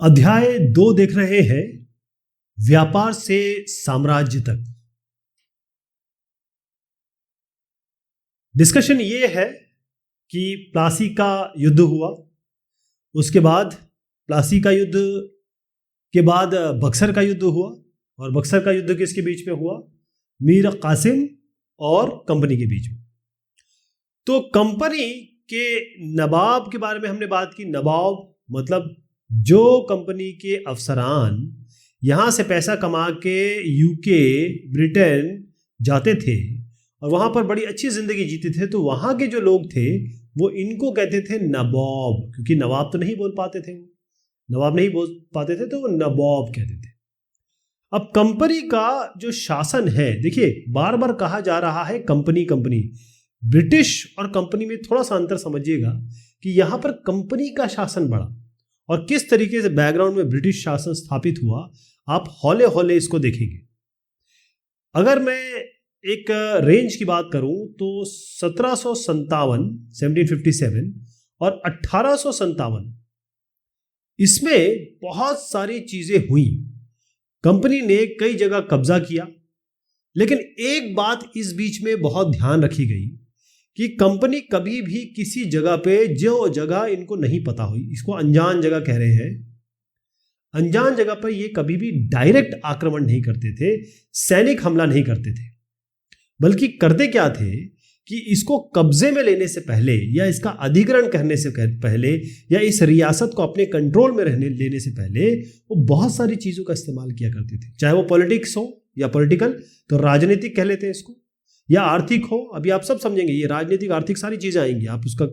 अध्याय 2 देख रहे हैं, व्यापार से साम्राज्य तक। डिस्कशन ये है कि प्लासी का युद्ध हुआ, उसके बाद प्लासी का युद्ध के बाद बक्सर का युद्ध हुआ, और बक्सर का युद्ध किसके बीच में हुआ? मीर कासिम और कंपनी के बीच में। तो कंपनी के नवाब के बारे में हमने बात की। नवाब मतलब जो कंपनी के अफसरान यहां से पैसा कमा के यूके ब्रिटेन जाते थे और वहां पर बड़ी अच्छी जिंदगी जीते थे, तो वहां के जो लोग थे वो इनको कहते थे नवाब, क्योंकि नवाब तो नहीं बोल पाते थे, वो नवाब नहीं बोल पाते थे तो वो नवाब कहते थे। अब कंपनी का जो शासन है, देखिए बार बार कहा जा रहा है कंपनी कंपनी। ब्रिटिश और कंपनी में थोड़ा सा अंतर समझिएगा कि यहां पर कंपनी का शासन बढ़ा और किस तरीके से बैकग्राउंड में ब्रिटिश शासन स्थापित हुआ, आप हौले हौले इसको देखेंगे। अगर मैं एक रेंज की बात करूं तो 1757 और 1857 इसमें बहुत सारी चीजें हुई। कंपनी ने कई जगह कब्जा किया, लेकिन एक बात इस बीच में बहुत ध्यान रखी गई कि कंपनी कभी भी किसी जगह पे, जो जगह इनको नहीं पता हुई, इसको अनजान जगह कह रहे हैं, अनजान जगह पर ये कभी भी डायरेक्ट आक्रमण नहीं करते थे, सैनिक हमला नहीं करते थे, बल्कि करते क्या थे कि इसको कब्जे में लेने से पहले या इसका अधिग्रहण करने से पहले या इस रियासत को अपने कंट्रोल में लेने से पहले वो बहुत सारी चीजों का इस्तेमाल किया करते थे। चाहे वो पॉलिटिक्स हो या पॉलिटिकल, तो राजनीतिक कह लेते हैं इसको, या आर्थिक हो। अभी आप सब समझेंगे, ये राजनीतिक आर्थिक सारी चीजें आएंगी, आप उसका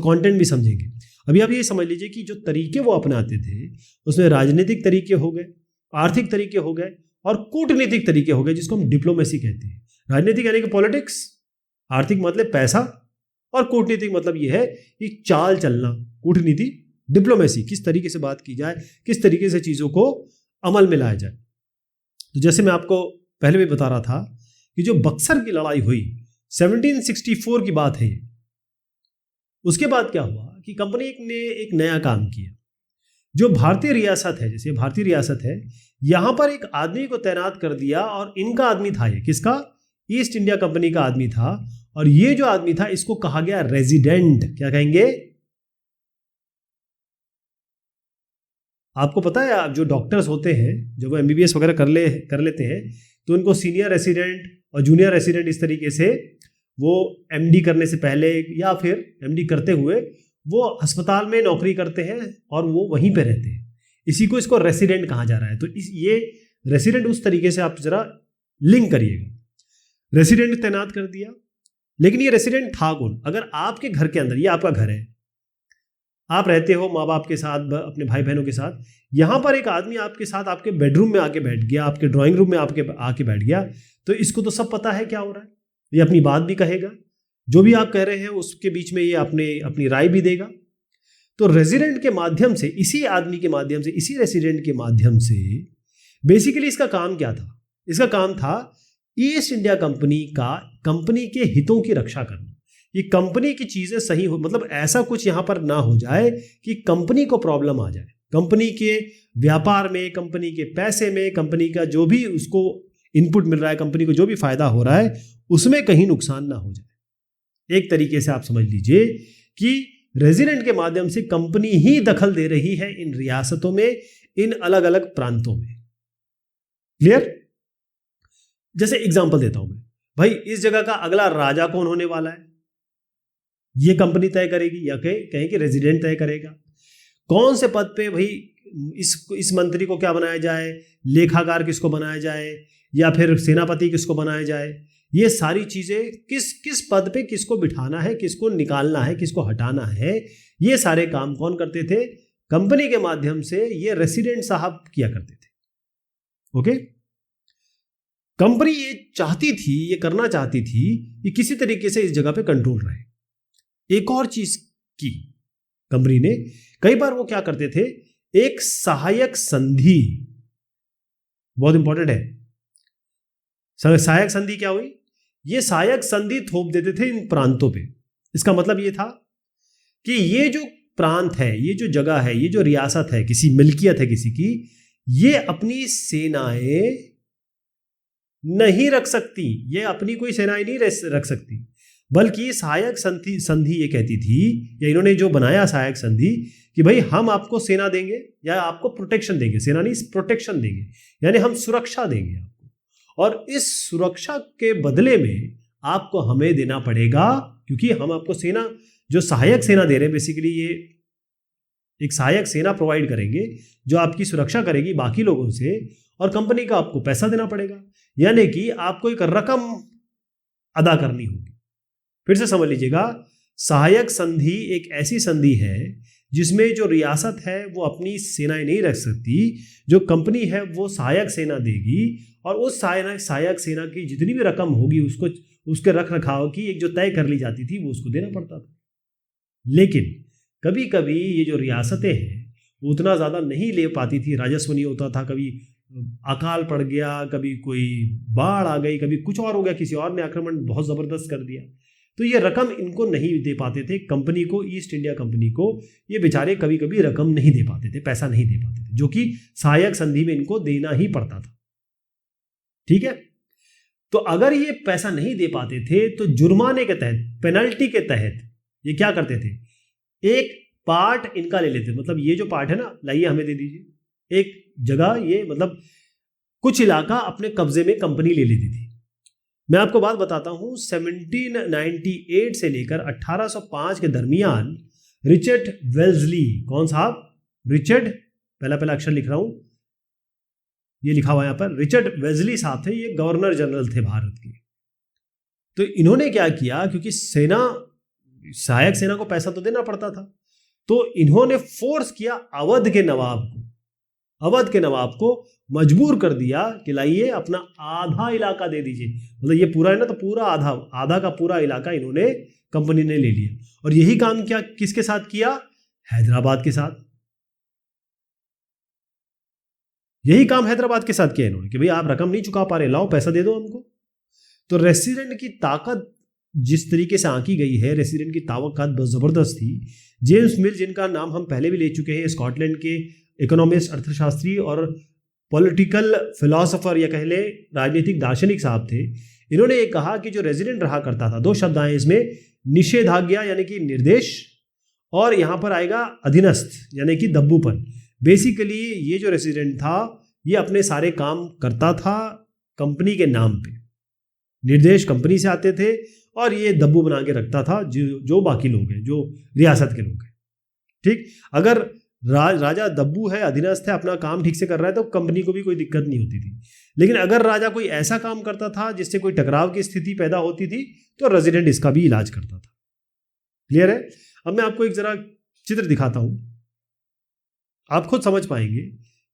कंटेंट भी समझेंगे। अभी आप ये समझ लीजिए कि जो तरीके वो अपनाते थे उसमें राजनीतिक तरीके हो गए, आर्थिक तरीके हो गए और कूटनीतिक तरीके हो गए, जिसको हम डिप्लोमेसी कहते हैं। राजनीतिक यानी कि पॉलिटिक्स, आर्थिक मतलब पैसा, और कूटनीतिक मतलब ये है कि चाल चलना, कूटनीति, डिप्लोमेसी, किस तरीके से बात की जाए, किस तरीके से चीजों को अमल में लाया जाए। तो जैसे मैं आपको पहले भी बता रहा था कि जो बक्सर की लड़ाई हुई 1764 की बात है, उसके बाद क्या हुआ कि कंपनी ने एक नया काम किया। जो भारतीय रियासत है, जैसे भारतीय रियासत है, यहां पर एक आदमी को तैनात कर दिया, और इनका आदमी था, ये किसका? ईस्ट इंडिया कंपनी का आदमी था। और ये जो आदमी था इसको कहा गया रेजिडेंट। क्या कहेंगे? आपको पता है, आप जो डॉक्टर्स होते हैं, जब वो एमबीबीएस वगैरह कर लेते हैं, तो उनको सीनियर रेसिडेंट और जूनियर रेसिडेंट इस तरीके से, वो एमडी करने से पहले या फिर एमडी करते हुए वो अस्पताल में नौकरी करते हैं और वो वहीं पे रहते हैं। इसी को, इसको रेसिडेंट कहा जा रहा है। तो ये रेसिडेंट उस तरीके से आप जरा लिंक करिएगा। रेसिडेंट तैनात कर दिया, लेकिन ये रेसिडेंट था कौन? अगर आपके घर के अंदर, ये आपका घर है, आप रहते हो माँ बाप के साथ, अपने भाई बहनों के साथ, यहां पर एक आदमी आपके साथ आपके बेडरूम में आके बैठ गया, आपके ड्राइंग रूम में आके बैठ गया, तो इसको तो सब पता है क्या हो रहा है। ये अपनी बात भी कहेगा, जो भी आप कह रहे हैं उसके बीच में ये अपनी राय भी देगा। तो रेजिडेंट के माध्यम से, इसी आदमी के माध्यम से, इसी रेसिडेंट के माध्यम से बेसिकली इसका काम क्या था? इसका काम था ईस्ट इंडिया कंपनी के हितों की रक्षा करना। ये कंपनी की चीजें सही हो, मतलब ऐसा कुछ यहां पर ना हो जाए कि कंपनी को प्रॉब्लम आ जाए, कंपनी के व्यापार में, कंपनी के पैसे में, कंपनी का जो भी उसको इनपुट मिल रहा है, कंपनी को जो भी फायदा हो रहा है, उसमें कहीं नुकसान ना हो जाए। एक तरीके से आप समझ लीजिए कि रेजिडेंट के माध्यम से कंपनी ही दखल दे रही है इन रियासतों में, इन अलग अलग प्रांतों में। क्लियर? जैसे एग्जांपल देता हूं मैं, भाई इस जगह का अगला राजा कौन होने वाला है, ये कंपनी तय करेगी, या कहें कि रेजिडेंट तय करेगा। कौन से पद पे भाई इस मंत्री को क्या बनाया जाए, लेखाकार किसको बनाया जाए, या फिर सेनापति किसको बनाया जाए, ये सारी चीजें, किस पद पे किसको बिठाना है, किसको निकालना है, किसको हटाना है, ये सारे काम कौन करते थे? कंपनी के माध्यम से ये रेसिडेंट साहब किया करते थे। ओके? कंपनी ये चाहती थी, ये करना चाहती थी कि किसी तरीके से इस जगह पे कंट्रोल रहे। एक और चीज की कंपनी ने, कई बार वो क्या करते थे, एक सहायक संधि, बहुत इंपॉर्टेंट है, सहायक संधि क्या हुई? ये सहायक संधि थोप देते थे इन प्रांतों पे। इसका मतलब ये था कि ये जो प्रांत है, ये जो जगह है, ये जो रियासत है, किसी मिल्कियत है किसी की, ये अपनी सेनाएं नहीं रख सकती, ये अपनी कोई सेनाएं नहीं रख सकती, बल्कि सहायक संधि ये कहती थी, या इन्होंने जो बनाया सहायक संधि, कि भाई हम आपको सेना देंगे या आपको प्रोटेक्शन देंगे, सेना नहीं प्रोटेक्शन देंगे, यानी हम सुरक्षा देंगे आपको, और इस सुरक्षा के बदले में आपको हमें देना पड़ेगा, क्योंकि हम आपको सेना, जो सहायक सेना दे रहे हैं, बेसिकली ये एक सहायक सेना प्रोवाइड करेंगे जो आपकी सुरक्षा करेगी बाकी लोगों से, और कंपनी का आपको पैसा देना पड़ेगा, यानी कि आपको एक रकम अदा करनी होगी। फिर से समझ लीजिएगा, सहायक संधि एक ऐसी संधि है जिसमें जो रियासत है वो अपनी सेनाएं नहीं रख सकती, जो कंपनी है वो सहायक सेना देगी, और उस सहायक सेना की जितनी भी रकम होगी उसको, उसके रख रखाव की एक जो तय कर ली जाती थी, वो उसको देना पड़ता था। लेकिन कभी कभी ये जो रियासतें हैं वो उतना ज़्यादा नहीं ले पाती थी, राजस्व नहीं होता था, कभी अकाल पड़ गया, कभी कोई बाढ़ आ गई, कभी कुछ और हो गया, किसी और ने आक्रमण बहुत ज़बरदस्त कर दिया, तो ये रकम इनको नहीं दे पाते थे, कंपनी को, ईस्ट इंडिया कंपनी को ये बेचारे कभी कभी रकम नहीं दे पाते थे, पैसा नहीं दे पाते थे, जो कि सहायक संधि में इनको देना ही पड़ता था। ठीक है, तो अगर ये पैसा नहीं दे पाते थे तो जुर्माने के तहत, पेनल्टी के तहत ये क्या करते थे, एक पार्ट इनका ले लेते, मतलब ये जो पार्ट है ना, लाइए हमें दे दीजिए, एक जगह, ये मतलब कुछ इलाका अपने कब्जे में कंपनी ले लेती थी। मैं आपको बात बताता हूं, 1798 से लेकर 1805 के दरमियान रिचर्ड वेल्सली, कौन साहब, रिचर्ड, पहला अक्षर लिख रहा हूं, ये लिखा हुआ यहां पर, रिचर्ड वेल्सली साहब थे, ये गवर्नर जनरल थे भारत के। तो इन्होंने क्या किया, क्योंकि सेना, सहायक सेना को पैसा तो देना पड़ता था, तो इन्होंने फोर्स किया अवध के नवाब को मजबूर कर दिया कि लाइए अपना आधा इलाका दे दीजिए, मतलब ये पूरा है ना, तो पूरा आधा का पूरा इलाका इन्होंने, कंपनी ने ले लिया। और यही काम क्या किसके साथ किया, हैदराबाद के साथ, यही काम हैदराबाद के साथ किया इन्होंने, कि भाई आप रकम नहीं चुका पा रहे, लाओ पैसा दे दो हमको। तो रेसिडेंट की ताकत जिस तरीके से आंकी गई है, रेसिडेंट की ताकत बहुत जबरदस्त थी। जेम्स मिल, जिनका नाम हम पहले भी ले चुके हैं, स्कॉटलैंड के इकोनॉमिस्ट, अर्थशास्त्री और पॉलिटिकल फिलोसोफर या कह ले राजनीतिक दार्शनिक साहब थे। इन्होंने ये कहा कि जो रेजिडेंट रहा करता था, दो शब्द आए इसमें, निषेधाज्ञा यानी कि निर्देश, और यहां पर आएगा अधीनस्थ यानी कि दब्बूपन। बेसिकली ये जो रेजिडेंट था ये अपने सारे काम करता था कंपनी के नाम पे, निर्देश कंपनी से आते थे, और ये दब्बू बना के रखता था जो बाकी लोग हैं, जो रियासत के लोग हैं। ठीक, अगर राजा दब्बू है, अधीनस्थ है, अपना काम ठीक से कर रहा है, तो कंपनी को भी कोई दिक्कत नहीं होती थी। लेकिन अगर राजा कोई ऐसा काम करता था जिससे कोई टकराव की स्थिति पैदा होती थी, तो रेजिडेंट इसका भी इलाज करता था। क्लियर है? अब मैं आपको एक जरा चित्र दिखाता हूं, आप खुद समझ पाएंगे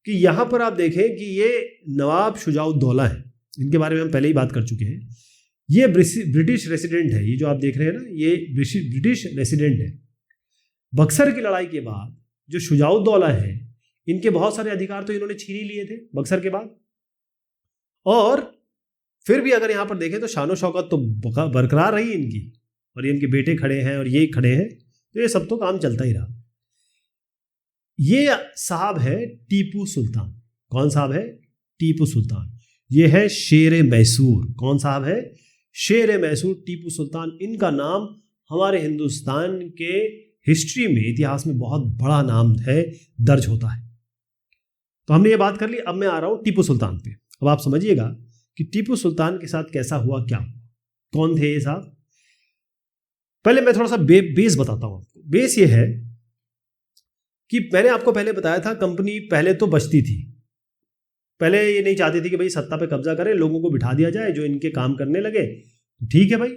कि यहां पर आप देखें कि ये नवाब शुजाउद्दौला है, इनके बारे में हम पहले ही बात कर चुके हैं। ये ब्रिटिश रेसिडेंट है, ये जो आप देख रहे हैं ना, ये ब्रिटिश रेसिडेंट है। बक्सर की लड़ाई के बाद जो शुजाउद्दौला है, इनके बहुत सारे अधिकार तो इन्होंने छीन ही लिए थे बक्सर के बाद, और फिर भी अगर यहां पर देखें तो शानो शौकत तो बरकरार रही इनकी, और ये इनके बेटे खड़े हैं और ये खड़े हैं, तो ये सब तो काम चलता ही रहा। ये साहब है टीपू सुल्तान। कौन साहब है? टीपू सुल्तान। ये है शेर मैसूर। कौन साहब है? शेर मैसूर, टीपू सुल्तान। इनका नाम हमारे हिंदुस्तान के हिस्ट्री में, इतिहास में बहुत बड़ा नाम है, दर्ज होता है। तो हमने ये बात कर ली, अब मैं आ रहा हूं टीपू सुल्तान पे। अब आप समझिएगा कि टीपू सुल्तान के साथ कैसा हुआ, क्या हुआ, कौन थे ये साहब। पहले मैं थोड़ा सा बेस बताता हूं आपको। बेस ये है कि मैंने आपको पहले बताया था, कंपनी पहले तो बचती थी, पहले ये नहीं चाहती थी कि भाई सत्ता पे कब्जा करें, लोगों को बिठा दिया जाए जो इनके काम करने लगे, ठीक है भाई।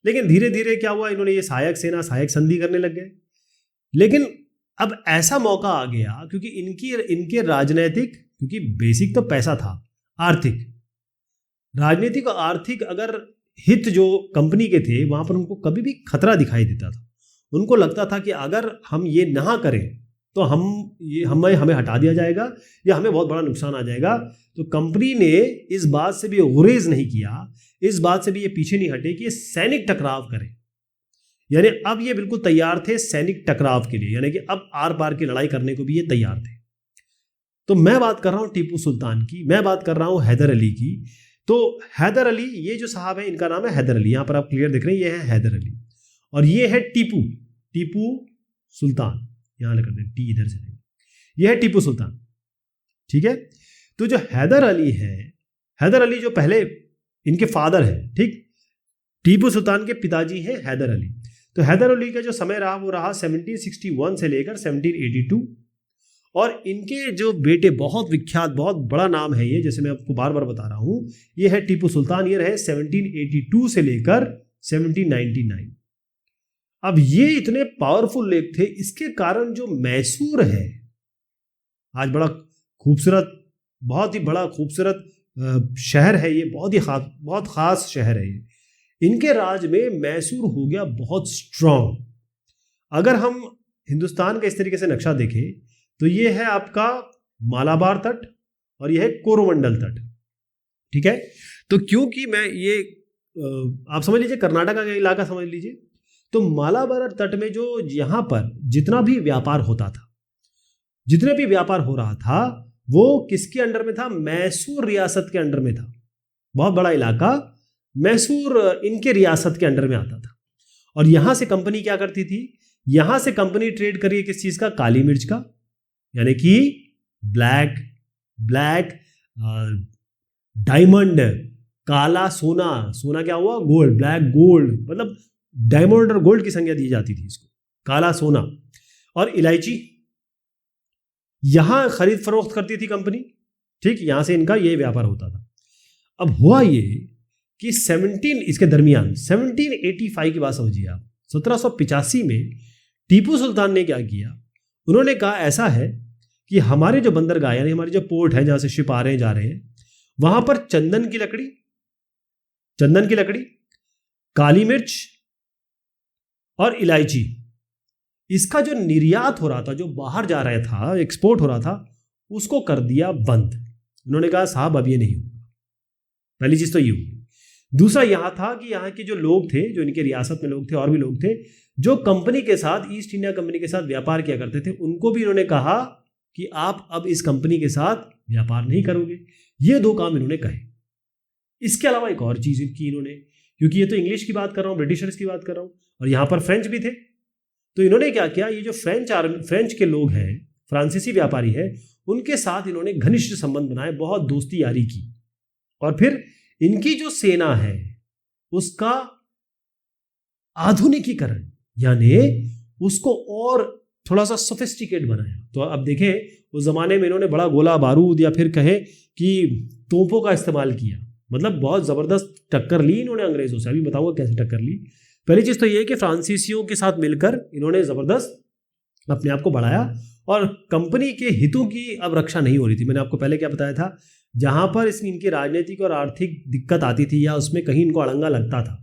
लेकिन धीरे धीरे क्या हुआ, इन्होंने ये सहायक सेना, सहायक संधि करने लग गए। लेकिन अब ऐसा मौका आ गया, क्योंकि इनके राजनीतिक, क्योंकि बेसिक तो पैसा था, आर्थिक, राजनीतिक और आर्थिक अगर हित जो कंपनी के थे, वहां पर उनको कभी भी खतरा दिखाई देता था। उनको लगता था कि अगर हम ये ना करें तो हमें हटा दिया जाएगा या हमें बहुत बड़ा नुकसान आ जाएगा। तो कंपनी ने इस बात से भी गुरेज नहीं किया, इस बात से भी ये पीछे नहीं हटे कि ये सैनिक टकराव करें, यानी अब ये बिल्कुल तैयार थे सैनिक टकराव के लिए, यानी कि अब आर पार की लड़ाई करने को भी ये तैयार थे। तो मैं बात कर रहा हूं टीपू सुल्तान की, मैं बात कर रहा हूं हैदर अली की। तो हैदर अली, ये जो साहब है इनका नाम है हैदर अली, यहां पर आप क्लियर देख रहे हैं, ये है हैदर अली और ये है टीपू, टीपू सुल्तान, यहां कर दें टी इधर से, ये है टीपू सुल्तान, ठीक है। तो जो हैदर अली है, हैदर अली जो पहले इनके फादर है, ठीक, टीपू सुल्तान के पिताजी हैं हैदर अली। तो हैदर अली का जो समय रहा वो रहा 1761 से लेकर 1782, और इनके जो बेटे, बहुत विख्यात, बहुत बड़ा नाम है ये, जैसे मैं आपको बार बार बता रहा हूं, ये है टीपू सुल्तान, ये रहे 1782 से लेकर 1799। अब ये इतने पावरफुल लेक थे, इसके कारण जो मैसूर है आज बड़ा खूबसूरत, बहुत ही बड़ा खूबसूरत शहर है ये, बहुत खास शहर है ये, इनके राज में मैसूर हो गया बहुत स्ट्रांग। अगर हम हिंदुस्तान का इस तरीके से नक्शा देखें तो ये है आपका मालाबार तट और ये है कोरोमंडल तट, ठीक है। तो क्योंकि मैं ये आप समझ लीजिए कर्नाटक का इलाका समझ लीजिए, तो मालाबार तट में जो यहां पर जितना भी व्यापार होता था, जितने भी व्यापार हो रहा था, वो किसके अंडर में था? मैसूर रियासत के अंडर में था। बहुत बड़ा इलाका मैसूर इनके रियासत के अंडर में आता था। और यहां से कंपनी क्या करती थी? यहां से कंपनी ट्रेड करिए किस चीज का? काली मिर्च का, यानी कि ब्लैक डायमंड, काला सोना, सोना क्या हुआ? गोल्ड, ब्लैक गोल्ड, मतलब डायमंड और गोल्ड की संज्ञा दी जाती थी इसको, काला सोना। और इलायची यहां खरीद फरोख्त करती थी कंपनी, ठीक, यहां से इनका ये व्यापार होता था। अब हुआ ये कि इसके दरमियान 1785 की बात समझिए आप, 1785 में टीपू सुल्तान ने क्या किया? उन्होंने कहा ऐसा है कि हमारे जो बंदरगाह, यानी हमारे जो पोर्ट है जहां से शिप आ रहे हैं जा रहे हैं, वहां पर चंदन की लकड़ी, काली मिर्च और इलायची, इसका जो निर्यात हो रहा था, जो बाहर जा रहा था, एक्सपोर्ट हो रहा था, उसको कर दिया बंद। उन्होंने कहा साहब अब ये नहीं होगा। पहली चीज तो ये होगी। दूसरा यहां था कि यहाँ के जो लोग थे, जो इनके रियासत में लोग थे, और भी लोग थे जो कंपनी के साथ, ईस्ट इंडिया कंपनी के साथ व्यापार किया करते थे, उनको भी इन्होंने कहा कि आप अब इस कंपनी के साथ व्यापार नहीं करोगे। ये दो काम इन्होंने कहे। इसके अलावा एक और चीज की इन्होंने, क्योंकि ये तो इंग्लिश की बात कर रहा हूं, ब्रिटिशर्स की बात कर रहा हूं, और यहां पर फ्रेंच भी थे, तो इन्होंने क्या किया? ये जो फ्रेंच के लोग हैं, फ्रांसीसी व्यापारी है, उनके साथ इन्होंने घनिष्ठ संबंध बनाए, बहुत दोस्ती यारी की, और फिर इनकी जो सेना है उसका आधुनिकीकरण, यानी उसको और थोड़ा सा सोफिस्टिकेट बनाया। तो अब देखें उस जमाने में इन्होंने बड़ा गोला बारूद या फिर कहें कि तोपों का इस्तेमाल किया, मतलब बहुत जबरदस्त टक्कर ली इन्होंने अंग्रेजों से। अभी बताऊंगा कैसे टक्कर ली। पहली चीज तो ये कि फ्रांसीसियों के साथ मिलकर इन्होंने जबरदस्त अपने आप को बढ़ाया, और कंपनी के हितों की अब रक्षा नहीं हो रही थी। मैंने आपको पहले क्या बताया था, जहां पर इनकी राजनीतिक और आर्थिक दिक्कत आती थी या उसमें कहीं इनको अड़ंगा लगता था,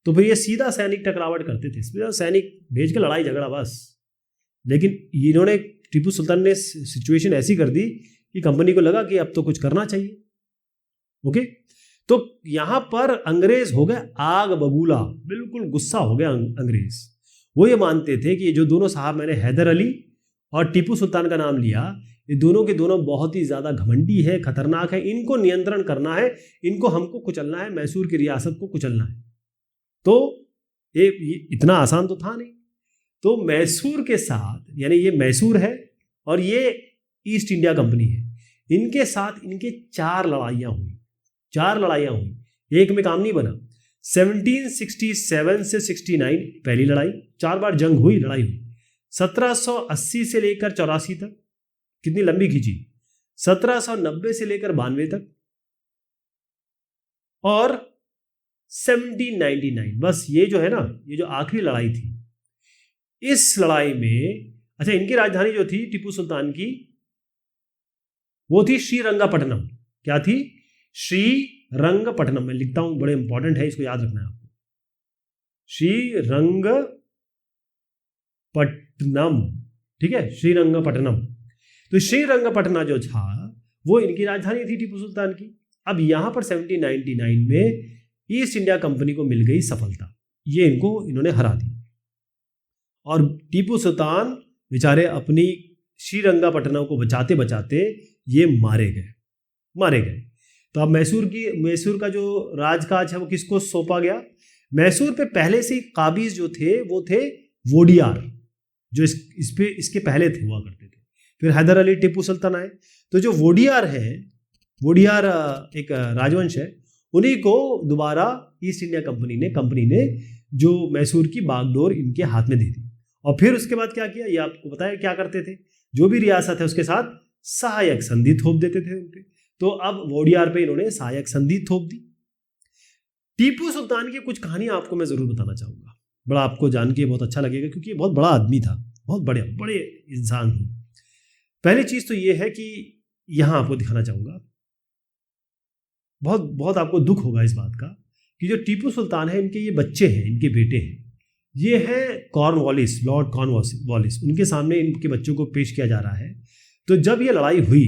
तो फिर ये सीधा सैनिक टकरावट करते थे, इसमें सैनिक भेज के लड़ाई झगड़ा बस। लेकिन इन्होंने, टीपू सुल्तान ने सिचुएशन ऐसी कर दी कि कंपनी को लगा कि अब तो कुछ करना चाहिए। ओके, तो यहां पर अंग्रेज हो गए आग बबूला, बिल्कुल गुस्सा हो गया अंग्रेज। वो ये मानते थे कि ये जो दोनों साहब, मैंने हैदर अली और टीपू सुल्तान का नाम लिया, ये दोनों के दोनों बहुत ही ज्यादा घमंडी है, खतरनाक है, इनको नियंत्रण करना है, इनको हमको कुचलना है, मैसूर की रियासत को कुचलना है। तो ये इतना आसान तो था नहीं। तो मैसूर के साथ, यानी ये मैसूर है और ये ईस्ट इंडिया कंपनी है, इनके साथ इनके 4 लड़ाइयां हुई, एक में काम नहीं बना। 1767 से 69 पहली लड़ाई, 4 बार जंग हुई, लड़ाई हुई। 1780 से लेकर 84 तक, कितनी लंबी खींची, 1790 से लेकर 92 तक, और 1799, बस ये जो है ना, ये जो आखिरी लड़ाई थी, इस लड़ाई में, अच्छा, इनकी राजधानी जो थी टीपू सुल्तान की, वो थी श्रीरंगपट्टनम। क्या थी? श्रीरंगपट्टनम। मैं लिखता हूं, बड़े इंपॉर्टेंट है, इसको याद रखना है आपको। श्रीरंगपट्टनम, ठीक है, श्रीरंगपट्टनम। तो श्रीरंगपट्टना जो था वो इनकी राजधानी थी टीपू सुल्तान की। अब यहां पर 1799 में ईस्ट इंडिया कंपनी को मिल गई सफलता, ये इन्होंने हरा दी। और टीपू सुल्तान बेचारे अपनी श्रीरंगापट्टनम को बचाते बचाते ये मारे गए। तो अब मैसूर का जो राजकाज है वो किसको सौंपा गया? मैसूर पे पहले से काबिज जो थे वो थे वोडियार, जो इसके पहले थे हुआ करते थे। फिर हैदर अली टीपू सुल्तान आए। तो जो वोडियार एक राजवंश है, उन्हीं को दोबारा ईस्ट इंडिया कंपनी ने जो मैसूर की बागडोर इनके हाथ में दे दी। और फिर उसके बाद क्या किया, ये आपको पता है क्या करते थे, जो भी रियासत है उसके साथ सहायक संधि थोप देते थे उनके। तो अब वोडियार पे इन्होंने सहायक संधि थोप दी। टीपू सुल्तान की कुछ कहानी आपको मैं जरूर बताना चाहूंगा, बड़ा आपको जान के बहुत अच्छा लगेगा, क्योंकि बहुत बड़ा आदमी था, बहुत बड़े इंसान थे। पहली चीज तो ये है कि यहां आपको दिखाना चाहूंगा, बहुत आपको दुख होगा इस बात का कि जो टीपू सुल्तान है, इनके ये बच्चे हैं, इनके बेटे हैं, ये हैं कॉर्नवालिस, लॉर्ड कॉर्नवालिस। उनके सामने इनके बच्चों को पेश किया जा रहा है। तो जब ये लड़ाई हुई,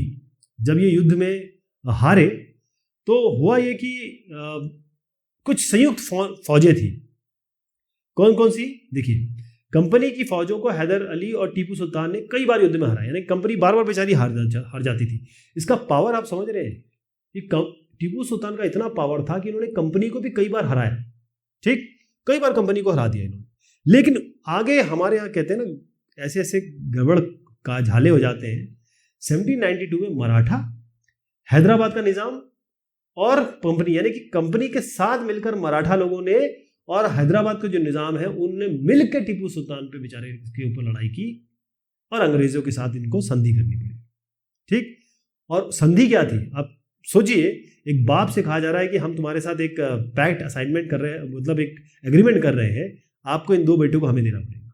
जब ये युद्ध में हारे, तो हुआ ये कि कुछ संयुक्त फौजें थी। कौन कौन सी? देखिए, कंपनी की फौजों को हैदर अली और टीपू सुल्तान ने कई बार युद्ध में हराया, यानी कंपनी बार बार बेचारी हार जाती थी। इसका पावर आप समझ रहे हैं कि टीपू सुल्तान का इतना पावर था कि इन्होंने कंपनी को भी कई बार हराया। ठीक, कई बार कंपनी को हरा दिया इन्होंने। लेकिन आगे हमारे यहाँ कहते हैं ना, ऐसे ऐसे गड़बड़ का झाले हो जाते हैं। 1792 में मराठा, हैदराबाद का निजाम और कंपनी, यानी कि कंपनी के साथ मिलकर मराठा लोगों ने और हैदराबाद का जो निजाम है उनने मिलकर टीपू सुल्तान पे बेचारे के ऊपर लड़ाई की और अंग्रेजों के साथ इनको संधि करनी पड़ी। ठीक, और संधि क्या थी? आप सोचिए, एक बाप से कहा जा रहा है कि हम तुम्हारे साथ एक पैक्ट असाइनमेंट कर रहे हैं, मतलब एक एग्रीमेंट कर रहे हैं, आपको इन 2 बेटों को हमें देना पड़ेगा।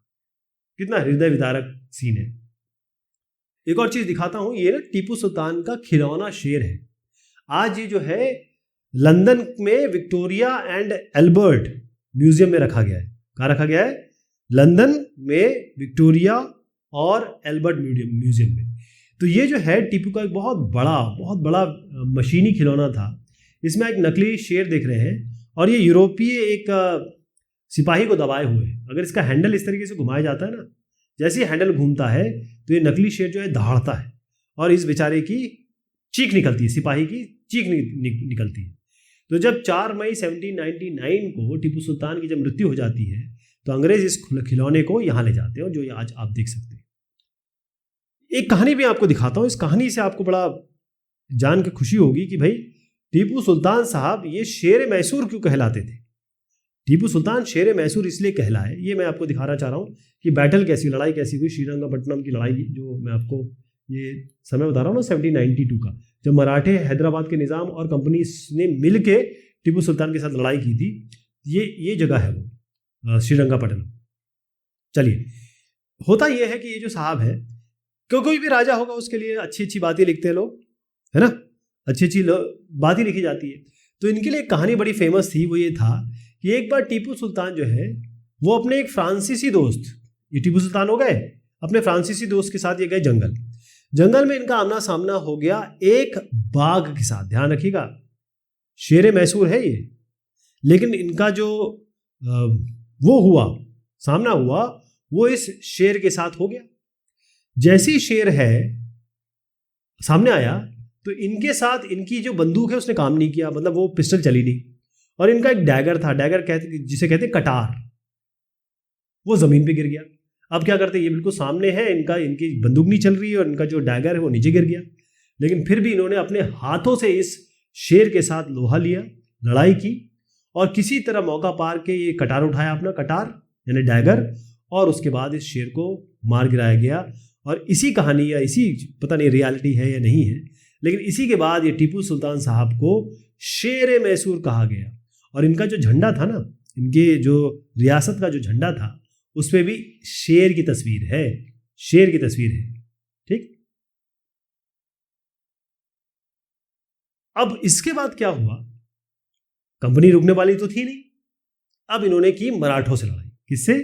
कितना हृदय विदारक सीन है। एक और चीज दिखाता हूं, ये ना टीपू सुल्तान का खिलौना शेर है। आज ये जो है लंदन में विक्टोरिया एंड एल्बर्ट म्यूजियम में रखा गया है। कहाँ रखा गया है? लंदन में विक्टोरिया और एल्बर्ट म्यूजियम में। तो ये जो है टीपू का एक बहुत बड़ा मशीनी खिलौना था। इसमें एक नकली शेर देख रहे हैं और ये यूरोपीय एक सिपाही को दबाए हुए है। अगर इसका हैंडल इस तरीके से घुमाया जाता है ना, जैसे ही हैंडल घूमता है तो ये नकली शेर जो है दहाड़ता है और इस बेचारे की चीख निकलती है, सिपाही की चीख निकलती है। तो जब 4 मई 1799 को टीपू सुल्तान की जब मृत्यु हो जाती है, तो अंग्रेज इस खिलौने को यहाँ ले जाते हैं, जो ये आज आप देख सकते हैं। एक कहानी भी आपको दिखाता हूँ। इस कहानी से आपको बड़ा जान के खुशी होगी कि भाई टीपू सुल्तान साहब ये शेर मैसूर क्यों कहलाते थे। टीपू सुल्तान शेर मैसूर इसलिए कहलाए, ये मैं आपको दिखाना चाह रहा हूँ कि बैटल कैसी, लड़ाई कैसी हुई, श्रीरंगपट्टनम की लड़ाई, जो मैं आपको ये समय बता रहा हूँ ना 1792 का, जब मराठे हैदराबाद के निज़ाम और कंपनी ने मिल के टीपू सुल्तान के साथ लड़ाई की थी। ये जगह है वो श्रीरंगपट्टनम। चलिए, होता यह है कि ये जो साहब है, कोई भी राजा होगा उसके लिए अच्छी अच्छी बातें लिखते हैं लोग, है ना, अच्छी बातें लिखी जाती है। तो इनके लिए एक कहानी बड़ी फेमस थी। वो ये था कि एक बार टीपू सुल्तान जो है वो अपने एक फ्रांसीसी दोस्त, ये टीपू सुल्तान हो गए, अपने फ्रांसीसी दोस्त के साथ ये गए जंगल में इनका आमना सामना हो गया एक बाघ के साथ। ध्यान रखिएगा, शेर मैसूर है ये, लेकिन इनका जो सामना हुआ वो इस शेर के साथ हो गया। जैसे ही शेर है सामने आया तो इनके साथ इनकी जो बंदूक है उसने काम नहीं किया, मतलब वो पिस्टल चली नहीं। और इनका एक डैगर था, जिसे कहते कटार, वो जमीन पे गिर गया। अब क्या करते, ये बिल्कुल सामने है, इनकी बंदूक नहीं चल रही है और इनका जो डैगर है वो नीचे गिर गया। लेकिन फिर भी इन्होंने अपने हाथों से इस शेर के साथ लोहा लिया, लड़ाई की और किसी तरह मौका पार के ये कटार उठाया, अपना कटार यानी डैगर, और उसके बाद इस शेर को मार गिराया गया। और इसी कहानी या इसी, पता नहीं रियलिटी है या नहीं है, लेकिन इसी के बाद ये टीपू सुल्तान साहब को शेर मैसूर कहा गया। और इनका जो झंडा था ना, इनके जो रियासत का जो झंडा था, उसमें भी शेर की तस्वीर है, शेर की तस्वीर है। ठीक, अब इसके बाद क्या हुआ, कंपनी रुकने वाली तो थी नहीं। अब इन्होंने की मराठों से लड़ाई। किससे?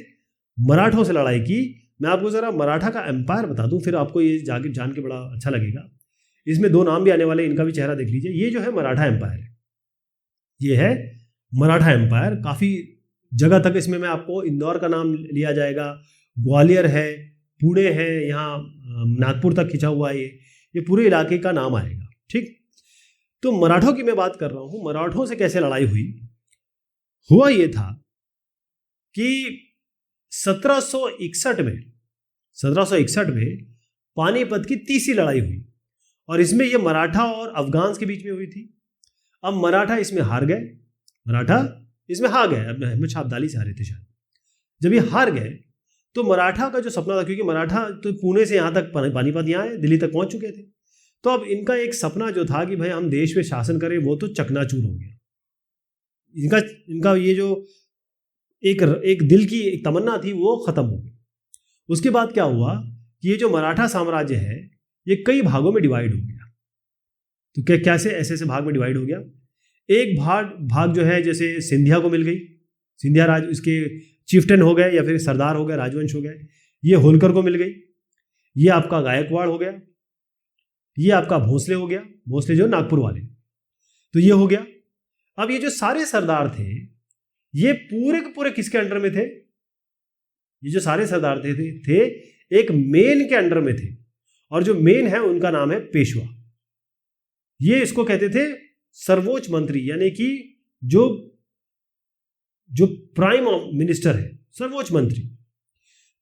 मराठों से लड़ाई की। मैं आपको जरा मराठा का एम्पायर बता दूं, फिर आपको ये जान के बड़ा अच्छा लगेगा। इसमें 2 नाम भी आने वाले, इनका भी चेहरा देख लीजिए। ये जो है मराठा एम्पायर है, ये है मराठा एम्पायर। काफ़ी जगह तक इसमें मैं आपको इंदौर का नाम लिया जाएगा, ग्वालियर है, पुणे है, यहाँ नागपुर तक खिंचा हुआ है, ये पूरे इलाके का नाम आएगा। ठीक, तो मराठों की मैं बात कर रहा हूँ। मराठों से कैसे लड़ाई हुई? हुआ ये था कि 1761 में पानीपत की तीसरी लड़ाई हुई और इसमें ये मराठा और अफगान के बीच में हुई थी। अब मराठा इसमें हार गए, अब अहमद शाह अब्दाली से हारे थे शायद। जब ये हार गए तो मराठा का जो सपना था, क्योंकि मराठा तो पुणे से यहाँ तक, पानीपत यहाँ आए, दिल्ली तक पहुंच चुके थे, तो अब इनका एक सपना जो था कि भाई हम देश में शासन करें, वो तो चकनाचूर हो गया। इनका ये जो एक दिल की एक तमन्ना थी वो खत्म हो गई। उसके बाद क्या हुआ कि ये जो मराठा साम्राज्य है ये कई भागों में डिवाइड हो गया। तो कैसे ऐसे भाग में डिवाइड हो गया? एक भाग जो है जैसे सिंधिया को मिल गई, सिंधिया राज इसके चीफ्टन हो गए या फिर सरदार हो गए, राजवंश हो गए। ये होलकर को मिल गई, ये आपका गायकवाड़ हो गया, ये आपका भोसले हो गया, भोसले जो नागपुर वाले, तो ये हो गया। अब ये जो सारे सरदार थे ये पूरे के पूरे किसके अंडर में थे? ये जो सारे सरदार थे एक मेन के अंडर में थे, और जो मेन है उनका नाम है पेशवा। ये इसको कहते थे सर्वोच्च मंत्री, यानी कि जो प्राइम मिनिस्टर है, सर्वोच्च मंत्री।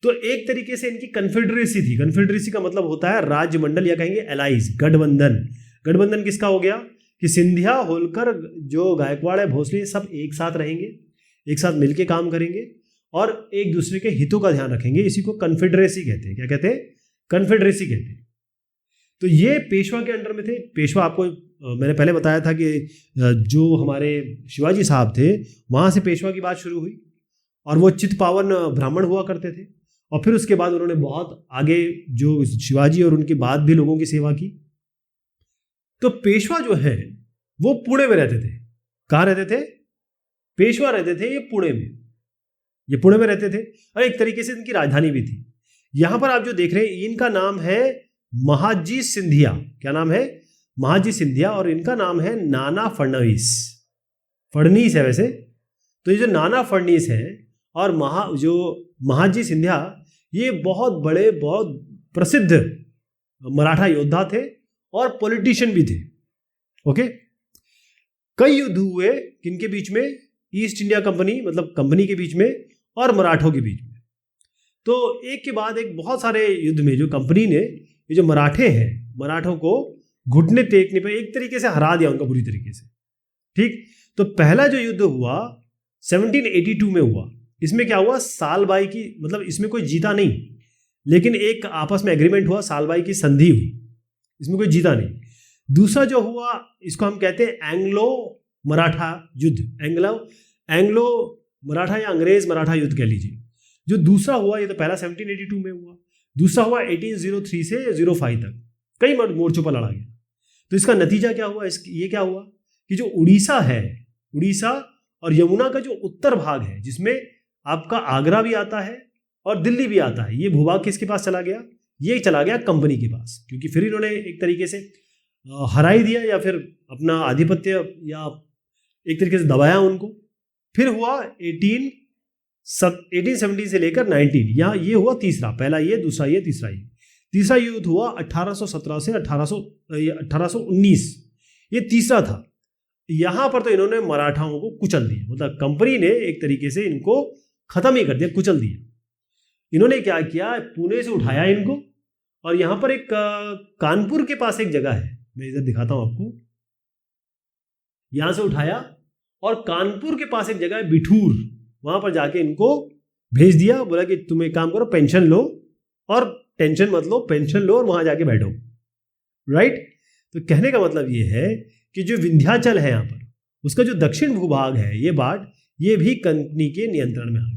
तो एक तरीके से इनकी कन्फेडरेसी थी। कन्फेडरेसी का मतलब होता है राज्य मंडल, या कहेंगे एलाइज, गठबंधन। गठबंधन किसका हो गया कि सिंधिया, होलकर, जो गायकवाड़ है, भोसले, सब एक साथ रहेंगे, एक साथ मिलके काम करेंगे और एक दूसरे के हितों का ध्यान रखेंगे। इसी को कन्फेडरेसी कहते हैं। क्या कहते हैं? कन्फेडरेसी कहते हैं। तो ये पेशवा के अंडर में थे। पेशवा आपको मैंने पहले बताया था कि जो हमारे शिवाजी साहब थे वहाँ से पेशवा की बात शुरू हुई, और वो चित्पावन ब्राह्मण हुआ करते थे। और फिर उसके बाद उन्होंने बहुत आगे जो शिवाजी और उनके बाद भी लोगों की सेवा की। तो पेशवा जो है वो पुणे में रहते थे। कहाँ रहते थे? पेशवा रहते थे ये पुणे में, ये पुणे में रहते थे, और एक तरीके से इनकी राजधानी भी थी। यहां पर आप जो देख रहे हैं इनका नाम है महाजी सिंधिया। क्या नाम है? महाजी सिंधिया। और इनका नाम है नाना फडणवीस। फडणीस है वैसे, तो ये जो नाना फडणीस है और जो महाजी सिंधिया, ये बहुत बड़े, बहुत प्रसिद्ध मराठा योद्धा थे और पॉलिटिशियन भी थे। ओके, कई युद्ध हुए किनके बीच में? ईस्ट इंडिया कंपनी, मतलब कंपनी के बीच में और मराठों के बीच में। तो एक के बाद एक बहुत सारे युद्ध में जो कंपनी ने, ये जो मराठे हैं, मराठों को घुटने टेकने पे एक तरीके से हरा दिया उनका बुरी तरीके से। ठीक, तो पहला जो युद्ध हुआ 1782 में हुआ। इसमें क्या हुआ? सालबाई की, मतलब इसमें कोई जीता नहीं, लेकिन एक आपस में एग्रीमेंट हुआ, सालबाई की संधि हुई, इसमें कोई जीता नहीं। दूसरा जो हुआ इसको हम कहते हैं एंग्लो मराठा युद्ध, एंग्लो मराठा या अंग्रेज मराठा युद्ध कह लीजिए। जो दूसरा हुआ, ये तो पहला 1782 में हुआ, दूसरा हुआ 1803 से 05 तक, कई मोर्चों पर लड़ा गया। तो इसका नतीजा क्या हुआ? ये क्या हुआ कि जो उड़ीसा है, उड़ीसा और यमुना का जो उत्तर भाग है, जिसमें आपका आगरा भी आता है और दिल्ली भी आता है, ये भूभाग किसके पास चला गया? ये चला गया कंपनी के पास, क्योंकि फिर इन्होंने एक तरीके से हरा ही दिया या फिर अपना आधिपत्य या एक तरीके से दबाया उनको। फिर हुआ 1817 से लेकर 19, यहाँ ये हुआ तीसरा, पहला ये, दूसरा ये, तीसरा ये। तीसरा युद्ध हुआ 1817 से 1819, ये तीसरा था। यहाँ पर तो इन्होंने मराठाओं को कुचल दिया, मतलब कंपनी ने एक तरीके से इनको खत्म ही कर दिया, कुचल दिया। इन्होंने क्या किया? पुणे से उठाया इनको, और यहाँ पर एक कानपुर के पास एक जगह है, मैं इधर दिखाता हूं आपको, यहां से उठाया और कानपुर के पास एक जगह है बिठूर, वहां पर जाके इनको भेज दिया। बोला कि तुम एक काम करो, पेंशन लो और टेंशन मत लो, पेंशन लो और वहां जाके बैठो। राइट? तो कहने का मतलब ये है कि जो विंध्याचल है यहाँ पर, उसका जो दक्षिण भूभाग है, ये बाट, ये भी कंपनी के नियंत्रण में आ गया।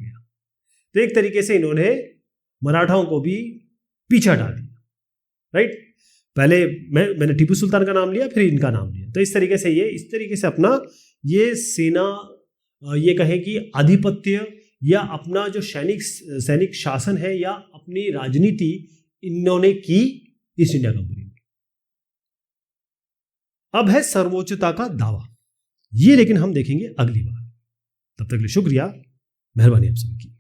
तो एक तरीके से इन्होंने मराठाओं को भी पीछे हटा दिया। राइट? पहले मैंने टीपू सुल्तान का नाम लिया, फिर इनका नाम लिया। तो इस तरीके से अपना ये सेना, ये कहें कि आधिपत्य या अपना जो सैनिक शासन है या अपनी राजनीति इन्होंने की ईस्ट इंडिया कंपनी में। अब है सर्वोच्चता का दावा, ये लेकिन हम देखेंगे अगली बार। तब तक के लिए शुक्रिया, मेहरबानी आप सभी की।